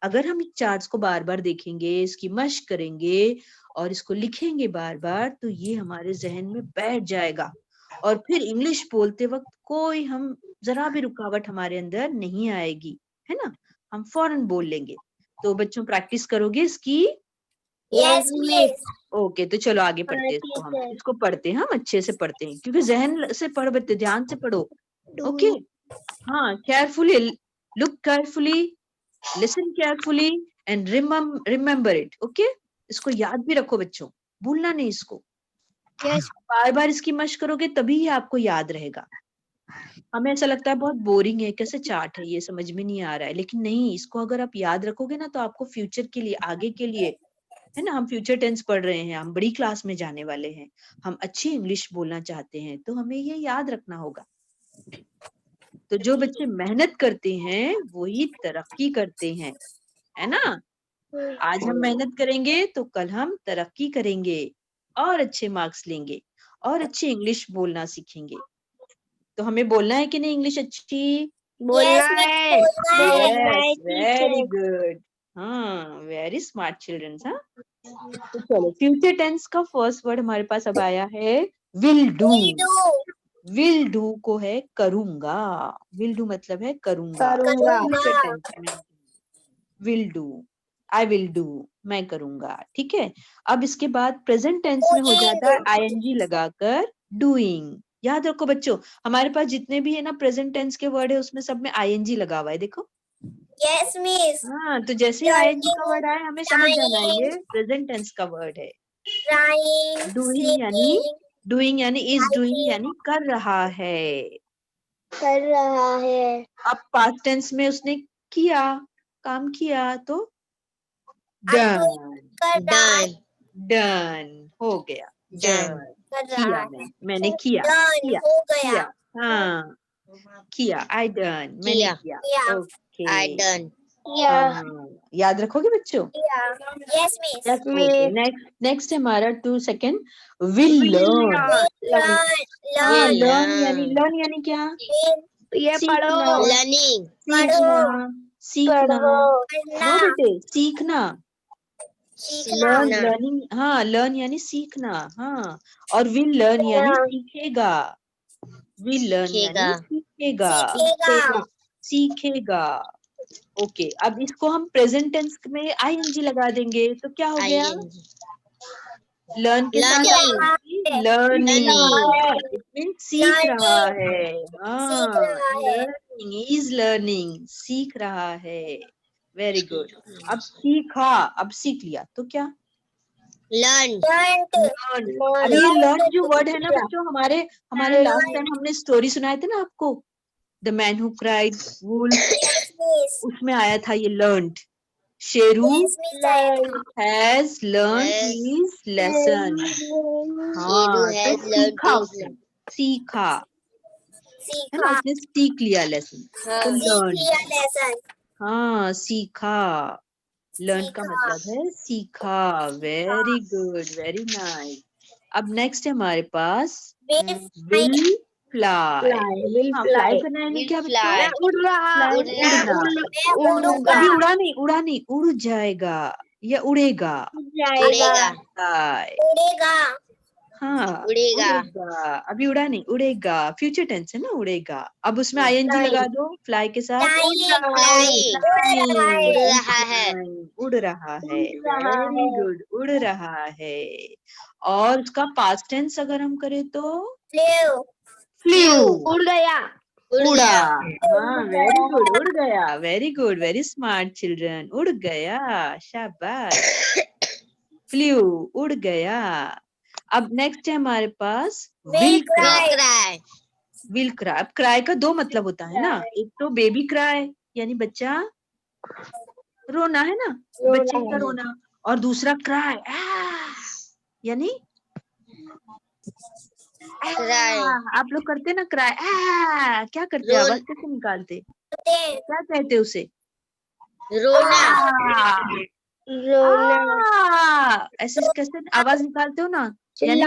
अगर हम चार्ट्स को बार बार देखेंगे, इसकी मश्क करेंगे और इसको लिखेंगे बार बार, तो ये हमारे जहन में बैठ जाएगा, और फिर इंग्लिश बोलते वक्त कोई हम जरा भी रुकावट हमारे अंदर नहीं आएगी, है ना, हम फौरन बोल लेंगे। तो बच्चों प्रैक्टिस करोगे इसकी? Yes, miss। ओके, तो चलो आगे पढ़ते हैं इसको, हम इसको पढ़ते हैं, हम अच्छे से पढ़ते हैं, क्योंकि जहन से पढ़ बच्चे, ध्यान से पढ़ो। ओके, हाँ, carefully, look carefully, listen carefully and remember it. Okay, इसको याद भी रखो बच्चों, भूलना नहीं इसको। बार बार इसकी मशक करोगे तभी ये आपको याद रहेगा। हमें ऐसा लगता है बहुत बोरिंग है, कैसे चार्ट है ये, समझ में नहीं आ रहा है, लेकिन नहीं, इसको अगर आप याद रखोगे ना, तो आपको फ्यूचर के लिए, आगे के लिए, है ना, हम फ्यूचर टेंस पढ़ रहे हैं, हम बड़ी क्लास में जाने वाले हैं, हम अच्छी इंग्लिश बोलना चाहते हैं, तो हमें ये याद रखना होगा। तो जो बच्चे मेहनत करते हैं वही तरक्की करते हैं, है ना। आज हम मेहनत करेंगे तो कल हम तरक्की करेंगे, और अच्छे मार्क्स लेंगे, और अच्छी इंग्लिश बोलना सीखेंगे। तो हमें बोलना है कि नहीं इंग्लिश अच्छी? बोलना है। यस, वेरी गुड, हाँ, वेरी स्मार्ट चिल्ड्रन। हाँ, तो चलो, फ्यूचर टेंस का फर्स्ट वर्ड हमारे पास अब आया है विल डू। विल डू को है करूंगा, विल डू मतलब है करूंगा, करूंगा। फ्यूचर टेंस में will do, I will do, मैं करूंगा, ठीक है। अब इसके बाद प्रेजेंट टेंस में हो जाता है आईएनजी लगाकर डूइंग, याद रखो बच्चों, हमारे पास जितने भी है ना प्रेजेंट टेंस के वर्ड है उसमें सब में आईएनजी लगा हुआ है, देखो। Yes, miss. हाँ, तो जैसे ही आईएनजी का वर्ड आए हमें समझ जाना है ये प्रेजेंट टेंस का वर्ड है। Trying, डूइंग यानी इज डूइंग यानी कर रहा है। कर रहा है। अब पास्ट टेंस में उसने किया, काम किया, तो I'm डन। doing कर रहा है। डन हो गया, Done. डन कर किया। रहा है। मैंने किया, Done किया, हो गया। किया, हाँ किया, आई डन, मैंने किया। किया। किया। Okay, I done. हाँ, याद रखोगे बच्चों? Yes, miss. ओके, नेक्स्ट है हमारा 2 सेकेंड, विल लर्न। हाँ, Will लर्न यानी क्या? ये सीखना, Learning. सीखना। नो पढ़ना। बेटे, सीखना। सीखना। लर्निंग, हाँ, लर्न यानी सीखना, हाँ। और विल लर्न यानी सीखेगा। विल लर्न यानी सीखेगा, सीखेगा। ओके, अब इसको हम प्रेजेंट टेंस में आईएनजी लगा देंगे तो क्या हो गया? ING. लर्न के साथ Learning. लर्निंग, सीख रहा है। सीख हाँ, रहा है। लर्निंग इज लर्निंग, सीख रहा है। Very good. अब सीखा, अब सीख लिया तो क्या? Learn. लर्न। अब ये लर्न जो वर्ड है ना बच्चों, हमारे लास्ट टाइम हमने स्टोरी सुनाए थे ना आपको, the man who cried wolf, उसमें आया था ये learned. Sheru has learn his lesson. हाँ, तो has learned सीखा his उसने, सीखा है ना, सीखा। उसने सीख लिया लेसन, तो लर्न। लेसन। हाँ, सीखा। लर्न का सीखा। मतलब है सीखा। Very good, very nice. अब नेक्स्ट है हमारे पास विल फ्लाई। हाँ, फ्लाई करना यानी क्या बच्चों? fly. उड़ रहा। उड़ना। उड़ूंगा। अभी उड़ा नहीं, उड़ जाएगा या उड़ेगा। उड़ेगा. फ्लाई, उड़ेगा। हाँ, उड़ेगा. उड़ेगा। अभी उड़ा नहीं, उड़ेगा, फ्यूचर टेंस है ना, उड़ेगा। अब उसमें आईएनजी लगा दो फ्लाई के साथ। Flying. उड़ रहा है. उड़ रहा है, वेरी गुड, उड़ रहा है। और उसका पास्ट टेंस अगर हम करें तो फ्लू, उड़ गया। उड़ा। हाँ, वेरी गुड, उड़ गया। Very good, very smart children, उड़ गया, शाबाश। फ्लू, उड़ गया। अब नेक्स्ट है हमारे पास will cry. Cry. Will cry. अब क्राई का दो मतलब होता है ना, एक तो बेबी क्राई यानी बच्चा रोना है ना, बच्चे का रोना, और दूसरा क्राई यानी Cry. आप लोग करते हैं ना क्राई, क्या करते हैं, आवाज कैसे निकालते, क्या कहते हैं उसे? रोना. ऐसे कैसे आवाज निकालते हो ना, यानी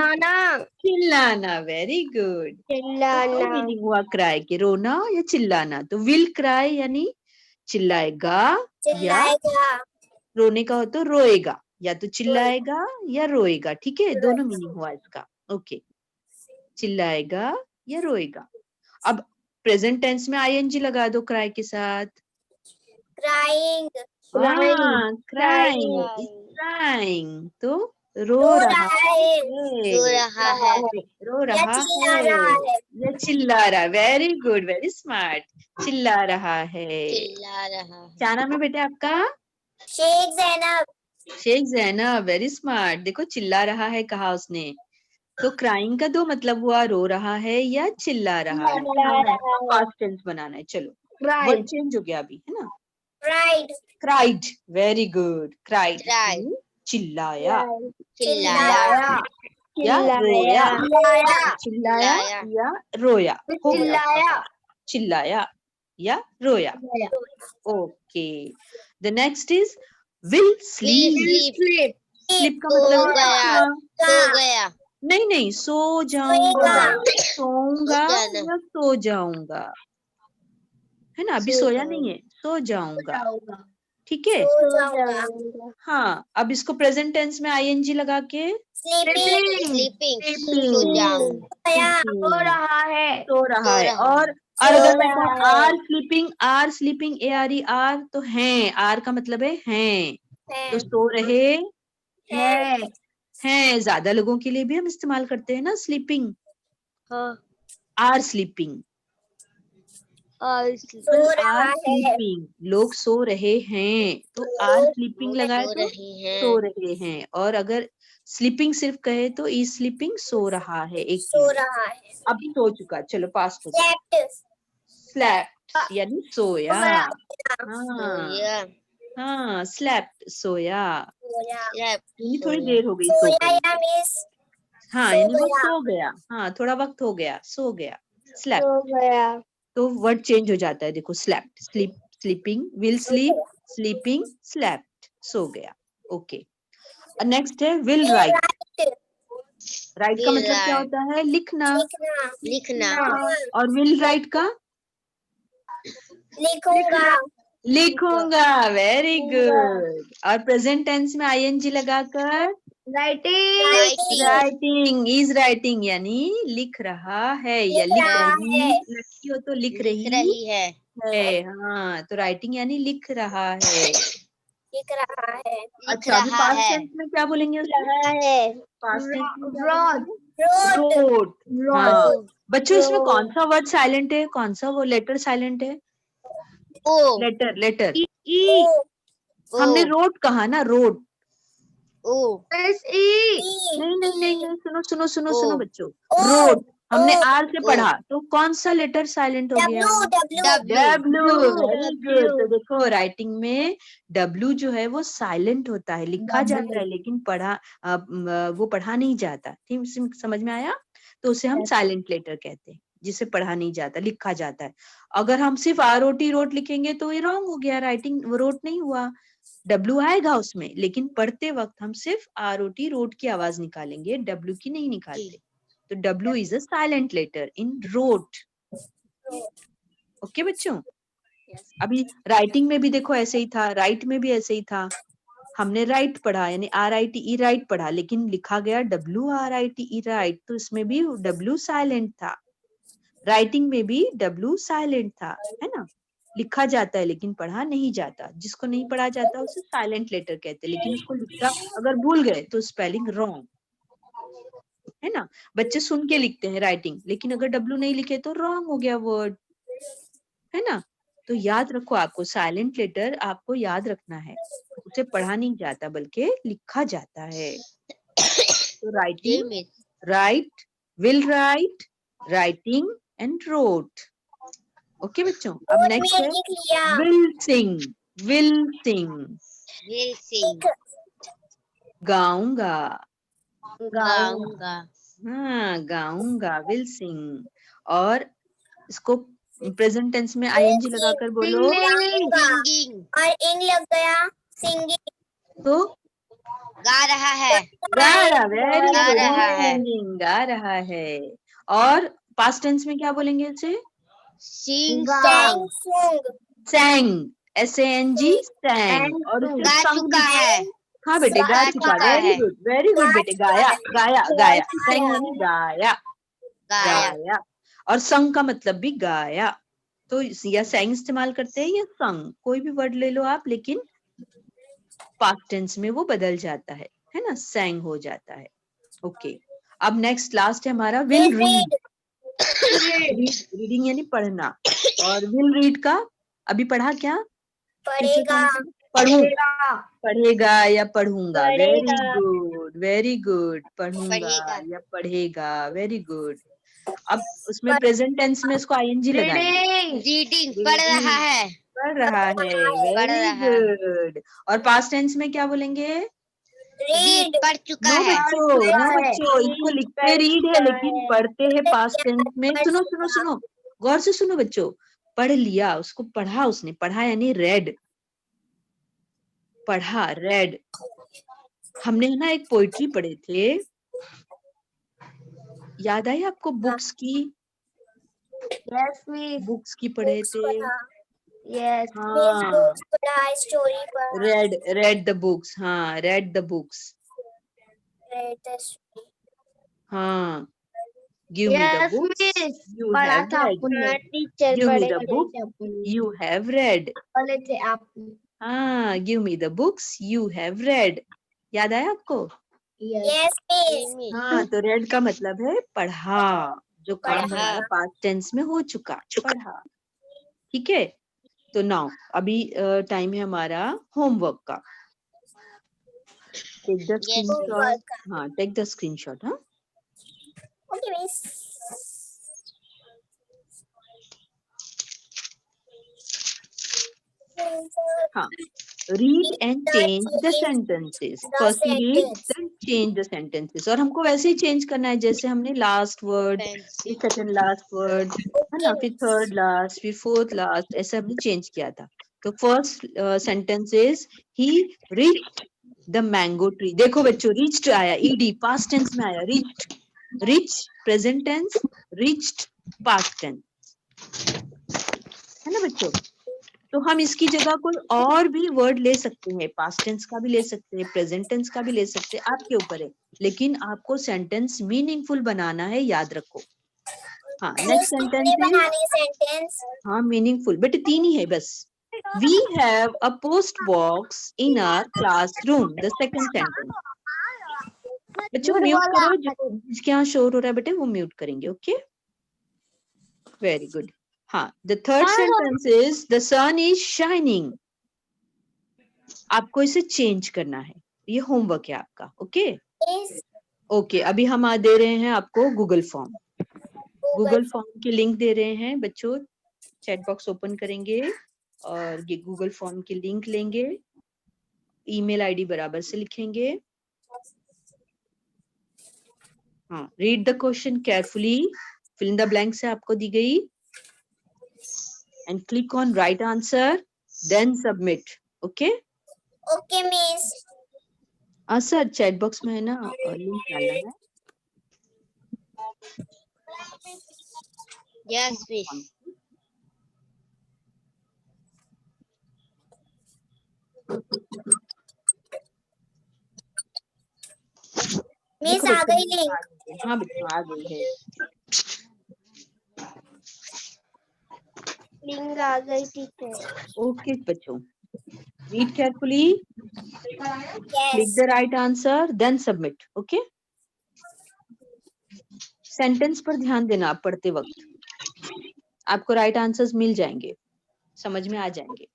चिल्लाना। Very good. तो मीनिंग हुआ क्राई के रोना या चिल्लाना। तो विल क्राई यानी चिल्लाएगा, या रोने का हो तो रोएगा, या तो चिल्लाएगा या रोएगा। ठीक है, दोनों मीनिंग हुआ इसका। ओके, चिल्लाएगा या रोएगा। अब प्रेजेंट टेंस में आईएनजी लगा दो क्राई के साथ। क्राइंग। क्राइंग तो रो रहा है, सो रहा है. रो रहा है या चिल्ला रहा है। वेरी गुड, वेरी स्मार्ट, चिल्ला रहा है। चिल्ला रहा है. क्या नाम है बेटे आपका? शेख जैनब। Shaikh Zainab, very smart. देखो, चिल्ला रहा है कहा उसने, तो क्राइंग का दो मतलब हुआ, रो रहा है या चिल्ला रहा है। पास्ट टेंस बनाना है। चलो, वर्ड चेंज हो गया अभी, है ना। Cried, very good. Cried Cried. चिल्लाया, चिल्लाया. या रोया। चिल्लाया चिल्लाया. या रोया, हो गया आपका काम। चिल्लाया या रोया। Okay, the next is will Will sleep. sleep. Sleep का सो मतलब गया. सो गया. नहीं, सो जाऊंगा, सोऊंगा जाना. या सो जाऊंगा, है ना। अभी सोया नहीं है, सो जाऊंगा। ठीक है, हाँ। अब इसको प्रेजेंट टेंस में आईएनजी लगा के Sleeping. सो जाऊंगा. सो रहा है। रहा और अगर मैं कहूँ आर स्लीपिंग ARE तो हैं, आर का मतलब है हैं, तो सो रहे हैं। ज्यादा लोगों के लिए भी हम इस्तेमाल करते हैं ना स्लीपिंग। हाँ. आर स्लीपिंग, सो रहा आर है, स्लीपिंग, लोग सो रहे हैं, तो आर स्लीपिंग लगाए सो तो रहे हैं। सो रहे हैं, और अगर स्लीपिंग सिर्फ कहे तो इज स्लीपिंग, सो रहा है, एक सो चीज। रहा है, अब सो चुका, चलो पास्ट हो गया। slept, स्लैप्ट यानी सोया। हाँ सोया, हाँ, स्लैप्ट सोया, सोया, यानी थोड़ी सोया, देर हो गई सो सोया गई। या मिस हाँ, सो यानी वो गया, सो गया, हाँ थोड़ा वक्त हो गया, सो गया, स्लैप्ट। सो गया, तो वर्ड चेंज हो जाता है, देखो slept, sleep, sleeping, will sleep, sleeping, slept, सो गया। ओके, नेक्स्ट है विल राइट। write, राइट का Will मतलब क्या write, होता है? लिखना। लिखना, लिखना, और विल राइट का लिखूंगा, लिखूंगा, वेरी गुड। और प्रेजेंट टेंस में आईएनजी लगाकर राइटिंग, राइटिंग, इज राइटिंग, यानी लिख रहा है या लिख लिख रहा रही, है, लड़की हो तो लिख लिख रही रही है, है। हाँ, तो राइटिंग यानी लिख रहा है। लिख रहा है, लिख अच्छा, अभी रहा पास्ट है, टेंस में क्या बोलेंगे उसको? है, पास्ट टेंस में क्या बोलेंगे? wrote, road. हाँ रोड, बच्चों, इसमें कौन सा वर्ड साइलेंट है, कौन सा वो लेटर साइलेंट है? ओ, लेटर, लेटर। o, हमने ओ, रोट कहा ना, रोट। ओ, e, नहीं नहीं नहीं नहीं, सुनो सुनो सुनो ओ, सुनो बच्चों, o, रोट हमने o, आर से ओ, पढ़ा, तो कौन सा लेटर साइलेंट हो गया? w, W, very good. तो W, देखो राइटिंग में डब्लू जो है वो साइलेंट होता है, लिखा जाता है लेकिन वो पढ़ा नहीं जाता। ठीक, समझ में आया? तो उसे हम साइलेंट लेटर कहते हैं, जिसे पढ़ा नहीं जाता, लिखा जाता है। अगर हम सिर्फ आर-ओ-टी रोट लिखेंगे तो ये रॉन्ग हो गया, राइटिंग रोट नहीं हुआ, डब्लू आएगा उसमें, लेकिन पढ़ते वक्त हम सिर्फ आर-ओ-टी रोट की आवाज निकालेंगे, डब्लू की नहीं निकालते। तो W is a silent letter in wrote. Okay बच्चों, अभी राइटिंग में भी देखो ऐसे ही था, राइट में भी ऐसे ही था। हमने राइट पढ़ा यानी RIT ई राइट पढ़ा, लेकिन लिखा गया WRIT ई राइट, तो इसमें भी W साइलेंट था। राइटिंग में भी W साइलेंट था, है ना? लिखा जाता है लेकिन पढ़ा नहीं जाता। जिसको नहीं पढ़ा जाता उसे साइलेंट लेटर कहते हैं, लेकिन उसको लिखना अगर भूल गए तो स्पेलिंग रॉन्ग, है ना? बच्चे सुन के लिखते हैं राइटिंग, लेकिन अगर W नहीं लिखे तो रॉन्ग हो गया वर्ड, है ना? तो याद रखो, आपको साइलेंट लेटर आपको याद रखना है, उसे पढ़ा नहीं जाता बल्कि लिखा जाता है। तो writing, write, will write, writing and wrote. Okay बच्चों, अब wrote नेक्स्ट में है लिख लिया, will sing. Will sing, will sing, गाऊंगा। गाऊंगा, हाँ, गाऊंगा, विल सिंग। और इसको प्रेजेंट टेंस में आईएनजी लगाकर बोलो गाऊंगा, सिंगिंग, और ing लग गया, सिंगिंग, तो गा रहा है, गा रहा, वेरी गा गुड, रहा है, सिंगिंग, गा रहा है। और पास्ट टेंस में क्या बोलेंगे इसे? सिंग sang, सॉन्ग, sung, सैंग, SANG, सैंग। और उससे गा संग चुका भी, है, हाँ बेटे गा गा चुका, चुका वेरी है, गुड, वेरी गुड बेटे, गाया गाया गाया, सैंग यानी गाया, गाया, गाया। और संग का मतलब भी गाया, तो या सैंग इस्तेमाल करते हैं या संग, कोई भी वर्ड ले लो आप, लेकिन पास्ट टेंस में वो बदल जाता है ना, सैंग हो जाता है। ओके, अब नेक्स्ट लास्ट है हमारा will will read. read, reading यानी पढ़ना, और विल रीड का अभी पढ़ा क्या? फ्यूचर पढ़ेगा, टेंस में पढ़ूं, पढ़ेगा या पढ़ूंगा, वेरी पढ़ेगा, गुड, वेरी गुड, पढ़ूंगा पढ़ेगा, या पढ़ेगा, वेरी गुड। अब उसमें प्रेजेंट टेंस में इसको आईएनजी लगाएंगे, रीडिंग, पढ़ रहा है, पढ़ रहा है, पढ़ वेरी रहा है, गुड। और पास्ट टेंस में क्या बोलेंगे? रीड, read, पढ़ चुका नो है, बच्चों, नो बच्चों, इसको लिखते रीड है लेकिन पढ़ते हैं पास्ट टेंस में। सुनो सुनो सुनो, गौर से सुनो बच्चों, पढ़ लिया, उसको पढ़ा, उसने पढ़ा यानी रेड, पढ़ा, रेड। हमने ना एक पोइट्री पढ़े थे, याद आई आपको? बुक्स की, बुक्स की पढ़े थे। हाँ, पढ़ा, स्टोरी पढ़ा, रेड द बुक्स, हाँ read the books, read the story, हाँ। Give me the books you have read, teacher give me the पढ़े बुक यू हैव रेड, बोले थे आप, हाँ, give me the books you have read. याद आया आपको? yes miss, हाँ, तो रेड का मतलब है पढ़ा, जो काम पढ़ा। हमारा पास्ट टेंस में हो चुका, पढ़ा। ठीक है, तो नाउ अभी टाइम है हमारा होमवर्क का। Take the screenshot. Homework. हाँ, टेक द स्क्रीनशॉट। हाँ, Okay, miss. हाँ, read and change the sentences. Firstly read, then change the sentences. और हमको वैसे ही change करना है जैसे हमने last word, फिर second last word, है ना, फिर third last, फिर fourth last, ऐसा हमने change किया था। तो first sentence is he reached the mango tree. देखो बच्चों, reached आया, ed past tense में आया, reached, reach present tense, reached past tense, है ना बच्चों। तो हम इसकी जगह कोई और भी वर्ड ले सकते हैं, पास्ट टेंस का भी ले सकते हैं, प्रेजेंट टेंस का भी ले सकते हैं, आपके ऊपर है, लेकिन आपको सेंटेंस मीनिंगफुल बनाना है, याद रखो। हाँ, नेक्स्ट सेंटेंस है, बनाने सेंटेंस। हाँ मीनिंगफुल, बेटे 3 ही है बस। We have a post box in our classroom, the second sentence. बच्चों म्यूट करो, जिसके यहाँ शोर हो रहा है बेटे वो म्यूट करेंगे, ओके, वेरी गुड। हाँ, the third sentence is the sun is shining. आपको इसे चेंज करना है, ये होमवर्क है आपका, ओके ओके। अभी हम दे रहे हैं आपको गूगल फॉर्म, गूगल फॉर्म की लिंक दे रहे हैं बच्चों। चैट बॉक्स ओपन करेंगे और ये गूगल फॉर्म की लिंक लेंगे, ईमेल आईडी बराबर से लिखेंगे। हाँ, read the question carefully, fill in the blanks है आपको दी गई, and click on right answer, then submit, okay. Okay miss. Sir chat box में है ना, लिंक डालना है। Yes miss. मिस आ गई लिंक। हाँ बच्चों आ गई है, लिंक आ गई, ठीक है। ओके बच्चों, read carefully, click yes. The right answer, then submit, okay. Sentence पर ध्यान देना आप पढ़ते वक्त, आपको राइट आंसर्स मिल जाएंगे, समझ में आ जाएंगे।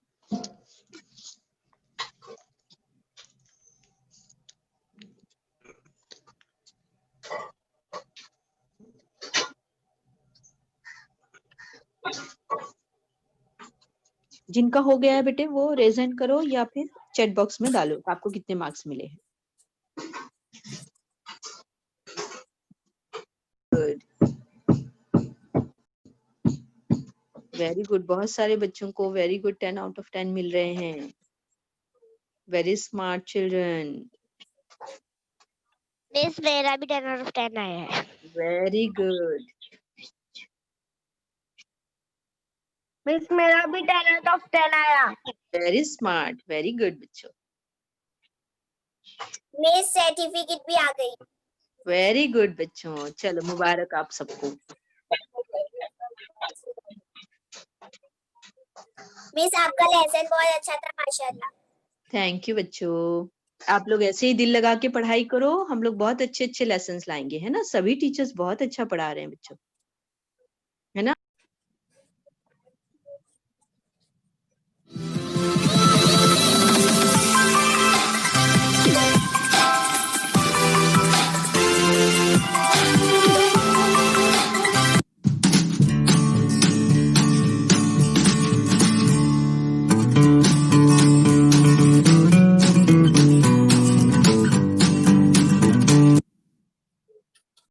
जिनका हो गया है बेटे वो रेज हैंड करो या फिर चैट बॉक्स में डालो, आपको कितने मार्क्स मिले हैं। गुड, वेरी गुड, बहुत सारे बच्चों को वेरी गुड 10 आउट ऑफ 10 मिल रहे हैं, वेरी स्मार्ट चिल्ड्रन, मिस मेरा भी 10 आउट ऑफ 10 आया है। वेरी गुड, मिस मेरा भी 10 आउट ऑफ 10 आया। वेरी स्मार्ट, वेरी गुड बच्चों, मिस सर्टिफिकेट भी आ गई। वेरी गुड बच्चों, चलो मुबारक आप सबको। मिस आपका लेसन बहुत अच्छा था माशाल्लाह। थैंक यू बच्चों, आप लोग ऐसे ही दिल लगा के पढ़ाई करो, हम लोग बहुत अच्छे अच्छे लेसन्स लाएंगे, है ना, सभी टीचर्स बहुत अच्छा पढ़ा रहे हैं बच्चों, है ना।